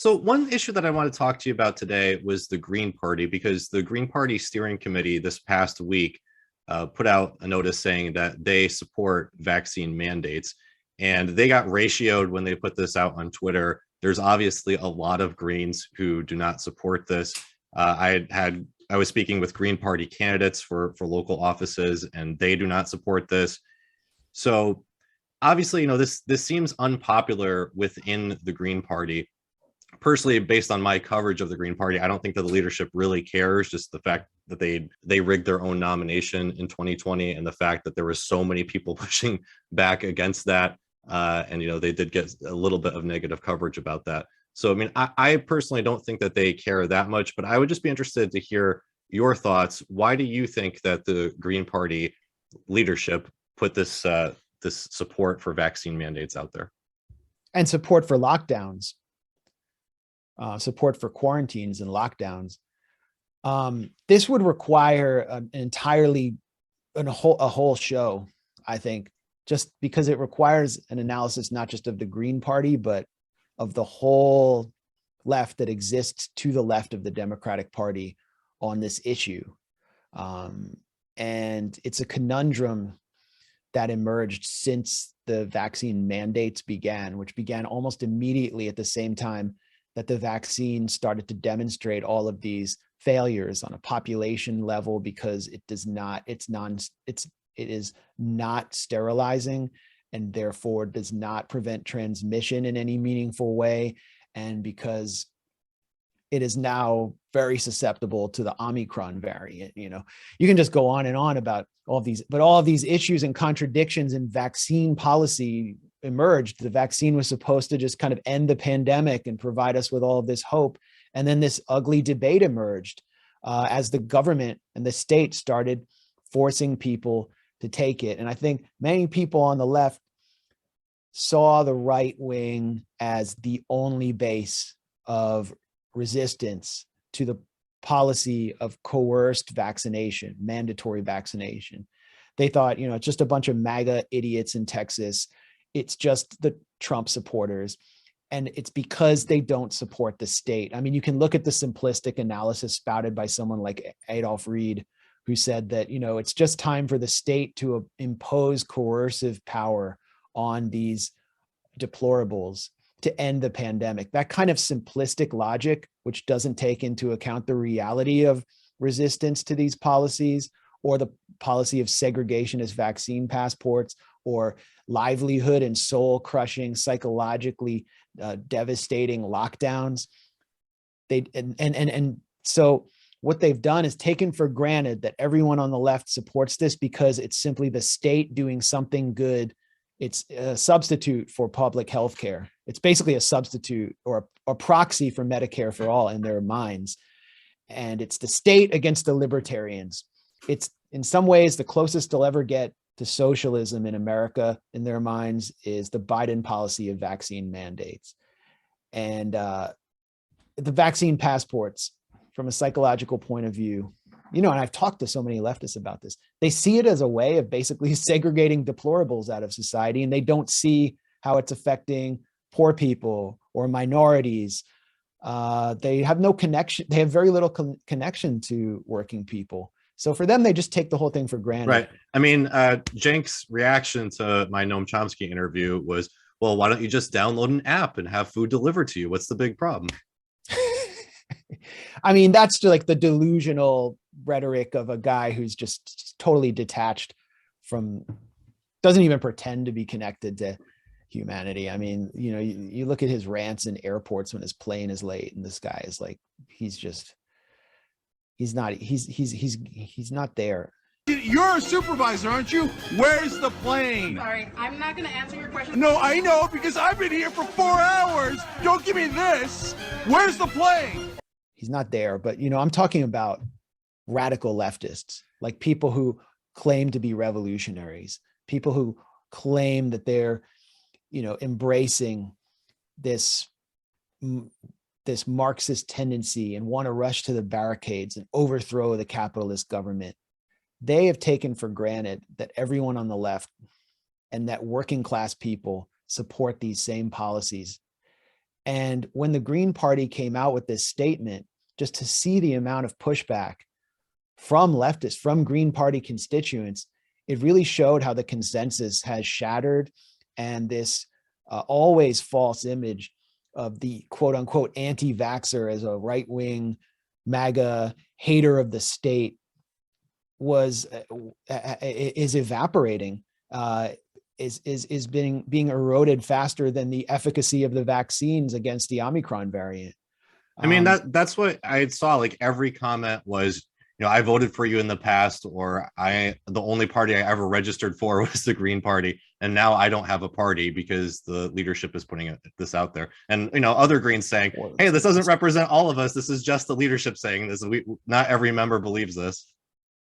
So one issue that I want to talk to you about today was the Green Party, because the Green Party Steering Committee this past week put out a notice saying that they support vaccine mandates. And they got ratioed when they put this out on Twitter. There's obviously a lot of Greens who do not support this. I was speaking with Green Party candidates for local offices, and they do not support this. So obviously, this seems unpopular within the Green Party. Personally, based on my coverage of the Green Party, I don't think that the leadership really cares. Just the fact that they rigged their own nomination in 2020, and the fact that there were so many people pushing back against that, and they did get a little bit of negative coverage about that. So, I mean, I personally don't think that they care that much, but I would just be interested to hear your thoughts. Why do you think that the Green Party leadership put this support for vaccine mandates out there? And support for lockdowns, support for quarantines and lockdowns. This would require a whole show, I think, just because it requires an analysis not just of the Green Party, but of the whole left that exists to the left of the Democratic Party on this issue. And it's a conundrum that emerged since the vaccine mandates began, which began almost immediately at the same time that the vaccine started to demonstrate all of these failures on a population level, because it is not sterilizing, and therefore does not prevent transmission in any meaningful way. And because it is now very susceptible to the Omicron variant. You can just go on and on about all of these, but all of these issues and contradictions in vaccine policy emerged. The vaccine was supposed to just kind of end the pandemic and provide us with all of this hope. And then this ugly debate emerged as the government and the state started forcing people to take it. And I think many people on the left saw the right wing as the only base of resistance to the policy of coerced vaccination, mandatory vaccination. They thought, it's just a bunch of MAGA idiots in Texas. It's just the Trump supporters. And it's because they don't support the state. I mean, you can look at the simplistic analysis spouted by someone like Adolph Reed, who said that, it's just time for the state to impose coercive power on these deplorables to end the pandemic. That kind of simplistic logic, which doesn't take into account the reality of resistance to these policies, or the policy of segregation as vaccine passports, or livelihood and soul crushing, psychologically devastating lockdowns. So what they've done is taken for granted that everyone on the left supports this because it's simply the state doing something good. It's a substitute for public health care. It's basically a substitute or a proxy for Medicare for all in their minds. And it's the state against the libertarians. It's in some ways the closest they'll ever get to socialism in America in their minds is the Biden policy of vaccine mandates. And the vaccine passports, from a psychological point of view, and I've talked to so many leftists about this, they see it as a way of basically segregating deplorables out of society, and they don't see how it's affecting poor people or minorities. They have no connection. They have very little connection to working people. So for them, they just take the whole thing for granted. Right. I mean, Cenk's reaction to my Noam Chomsky interview was, well, why don't you just download an app and have food delivered to you? What's the big problem? I mean, that's like the delusional rhetoric of a guy who's just totally detached from, doesn't even pretend to be connected to humanity. I mean, you look at his rants in airports when his plane is late, and this guy is like, he's not there. You're a supervisor, aren't you? Where's the plane? Sorry, I'm not going to answer your question. No, I know, because I've been here for 4 hours. Don't give me this. Where's the plane? He's not there, but I'm talking about radical leftists, like people who claim to be revolutionaries, people who claim that they're, embracing this Marxist tendency and want to rush to the barricades and overthrow the capitalist government. They have taken for granted that everyone on the left and that working class people support these same policies. And when the Green Party came out with this statement, just to see the amount of pushback from leftists, from Green Party constituents, it really showed how the consensus has shattered, and this always false image of the quote unquote anti-vaxxer as a right-wing MAGA hater of the state is evaporating, is being eroded faster than the efficacy of the vaccines against the Omicron variant. I mean, that's what I saw. Like every comment was, I voted for you in the past, or the only party I ever registered for was the Green Party, and now I don't have a party because the leadership is putting this out there. And other Greens saying, "Hey, this doesn't represent all of us. This is just the leadership saying this. Not every member believes this."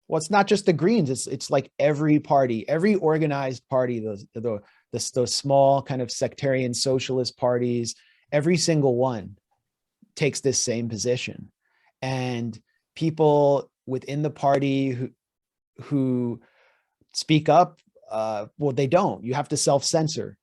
Well, it's not just the Greens. It's like every party, every organized party, those small kind of sectarian socialist parties, every single one takes this same position. And people within the party who speak up, well, they don't. You have to self-censor.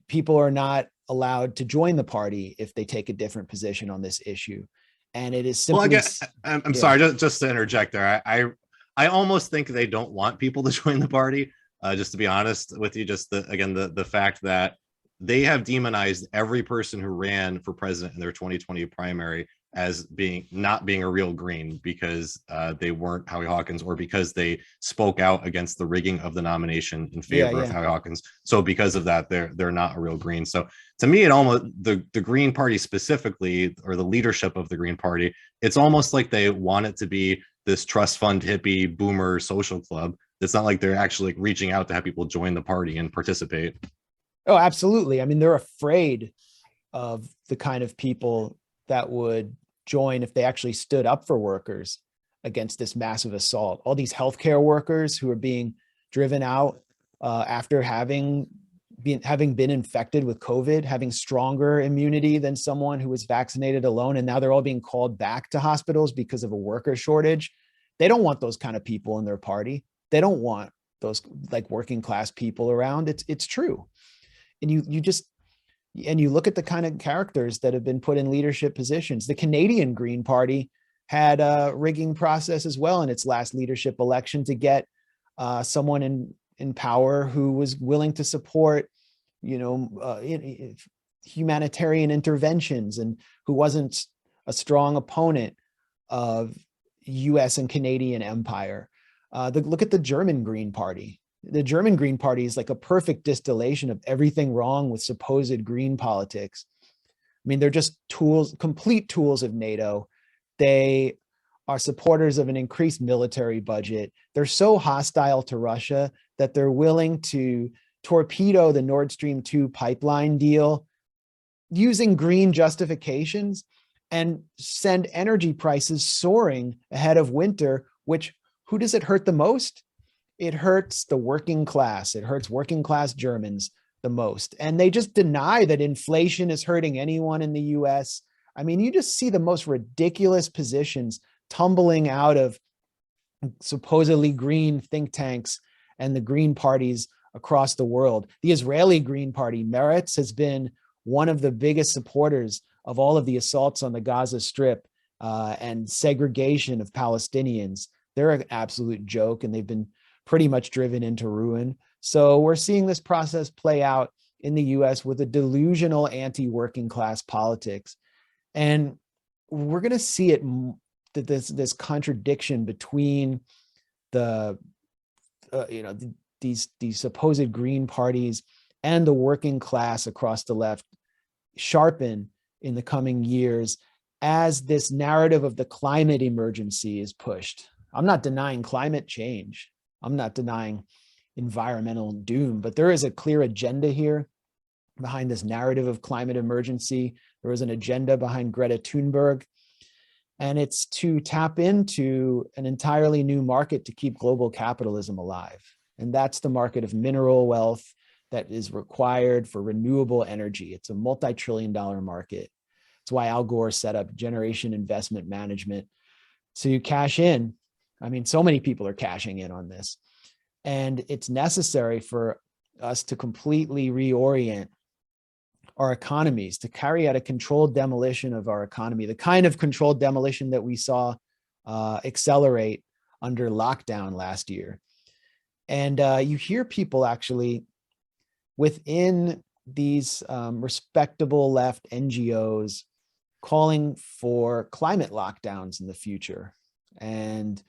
People are not allowed to join the party if they take a different position on this issue. And it is simply... Well, I'm sorry, just to interject there. I almost think they don't want people to join the party, just to be honest with you. Just the fact that they have demonized every person who ran for president in their 2020 primary as not being a real Green because they weren't Howie Hawkins, or because they spoke out against the rigging of the nomination in favor of Howie Hawkins. So because of that, they're not a real Green. So to me, it almost the Green Party specifically, or the leadership of the Green Party, it's almost like they want it to be this trust fund hippie boomer social club. It's not like they're actually reaching out to have people join the party and participate. Oh, absolutely. I mean, they're afraid of the kind of people that would join if they actually stood up for workers against this massive assault. All these healthcare workers who are being driven out after having been infected with COVID, having stronger immunity than someone who was vaccinated alone. And now they're all being called back to hospitals because of a worker shortage. They don't want those kind of people in their party. They don't want those like working class people around. It's true. And you look at the kind of characters that have been put in leadership positions. The Canadian Green Party had a rigging process as well in its last leadership election to get someone in power who was willing to support, humanitarian interventions, and who wasn't a strong opponent of US and Canadian empire. Look at the German Green Party. The German Green Party is like a perfect distillation of everything wrong with supposed green politics. I mean, they're just tools, complete tools of NATO. They are supporters of an increased military budget. They're so hostile to Russia that they're willing to torpedo the Nord Stream 2 pipeline deal using green justifications and send energy prices soaring ahead of winter, which who does it hurt the most? It hurts the working class. It hurts working class Germans the most. And they just deny that inflation is hurting anyone in the US. I mean, you just see the most ridiculous positions tumbling out of supposedly green think tanks and the green parties across the world. The Israeli Green Party, Meretz, has been one of the biggest supporters of all of the assaults on the Gaza Strip and segregation of Palestinians. They're an absolute joke, and they've been pretty much driven into ruin. So we're seeing this process play out in the US with a delusional anti-working class politics. And we're going to see it, this contradiction between these supposed green parties and the working class across the left sharpen in the coming years as this narrative of the climate emergency is pushed. I'm not denying climate change. I'm not denying environmental doom, but there is a clear agenda here behind this narrative of climate emergency. There is an agenda behind Greta Thunberg, and it's to tap into an entirely new market to keep global capitalism alive. And that's the market of mineral wealth that is required for renewable energy. It's a multi-trillion-dollar market. It's why Al Gore set up Generation Investment Management. So you cash in. I mean, so many people are cashing in on this. And it's necessary for us to completely reorient our economies, to carry out a controlled demolition of our economy, the kind of controlled demolition that we saw accelerate under lockdown last year. And you hear people actually within these respectable left NGOs calling for climate lockdowns in the future, and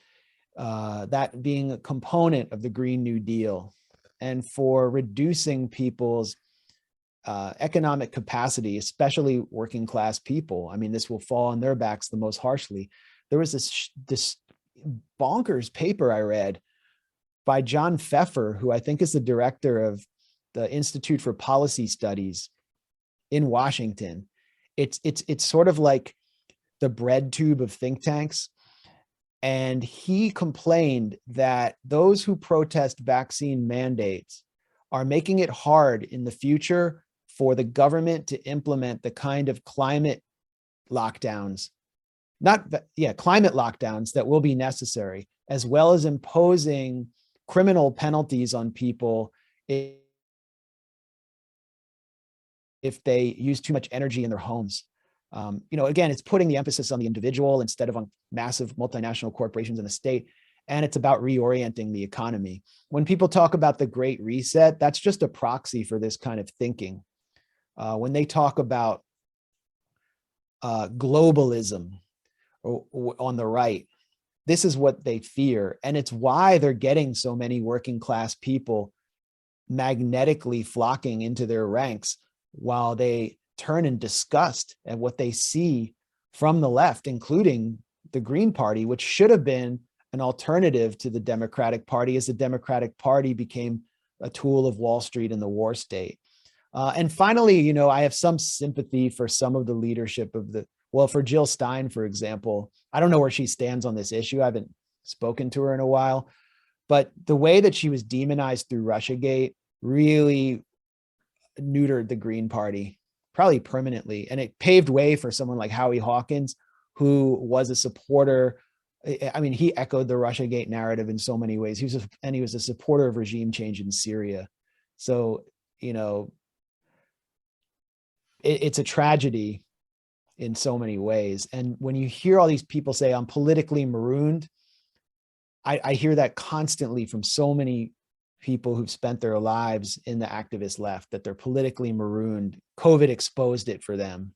that being a component of the Green New Deal, and for reducing people's economic capacity, especially working class people. I mean, this will fall on their backs the most harshly. There was this bonkers paper I read by John Pfeffer, who I think is the director of the Institute for Policy Studies in Washington. It's sort of like the bread tube of think tanks. And he complained that those who protest vaccine mandates are making it hard in the future for the government to implement the kind of climate lockdowns, climate lockdowns that will be necessary, as well as imposing criminal penalties on people if they use too much energy in their homes. Again, it's putting the emphasis on the individual instead of on massive multinational corporations and the state. And it's about reorienting the economy. When people talk about the Great Reset, that's just a proxy for this kind of thinking. When they talk about globalism on the right, this is what they fear. And it's why they're getting so many working class people magnetically flocking into their ranks, while they turn in disgust at what they see from the left, including the Green Party, which should have been an alternative to the Democratic Party, as the Democratic Party became a tool of Wall Street and the war state. And finally, I have some sympathy for some of the leadership of for Jill Stein, for example. I don't know where she stands on this issue. I haven't spoken to her in a while, but the way that she was demonized through Russiagate really neutered the Green Party, probably permanently. And it paved way for someone like Howie Hawkins, who was a supporter. I mean, he echoed the Russiagate narrative in so many ways. He was a supporter of regime change in Syria. So, it's a tragedy in so many ways. And when you hear all these people say, I'm politically marooned, I hear that constantly from so many people who've spent their lives in the activist left, that they're politically marooned. COVID exposed it for them.